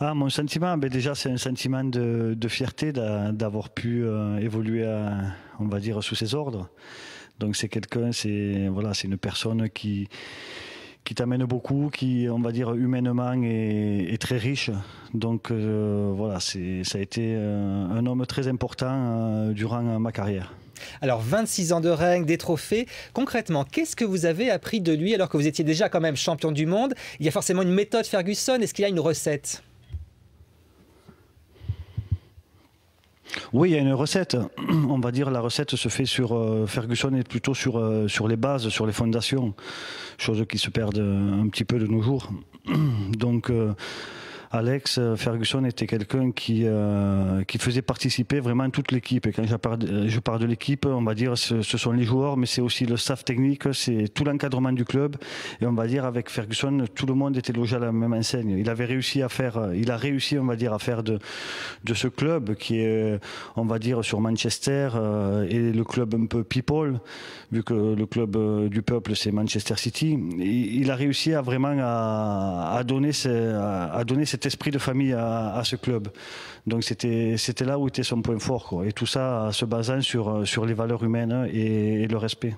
Ah, mon sentiment, ben déjà, c'est un sentiment de fierté d'avoir pu évoluer, on va dire, sous ses ordres. Donc c'est quelqu'un, c'est voilà, c'est une personne qui t'amène beaucoup, qui, on va dire, humainement est très riche. Donc voilà, ça a été un homme très important durant ma carrière. Alors 26 ans de règne, des trophées. Concrètement, qu'est-ce que vous avez appris de lui alors que vous étiez déjà quand même champion du monde? Il y a forcément une méthode Ferguson. Est-ce qu'il y a une recette? Oui, il y a une recette. On va dire la recette se fait sur Ferguson est plutôt sur les bases, sur les fondations, chose qui se perdent un petit peu de nos jours. Donc Alex Ferguson était quelqu'un qui faisait participer vraiment toute l'équipe. Et quand je parle de l'équipe, on va dire ce sont les joueurs, mais c'est aussi le staff technique, c'est tout l'encadrement du club. Et on va dire avec Ferguson, tout le monde était logé à la même enseigne. Il a réussi, on va dire, à faire de ce club qui est, on va dire, sur Manchester et le club un peu people, vu que le club du peuple c'est Manchester City. Il a réussi à vraiment à donner cet esprit de famille à ce club. Donc c'était là où était son point fort, quoi. Et tout ça se basant sur les valeurs humaines et le respect.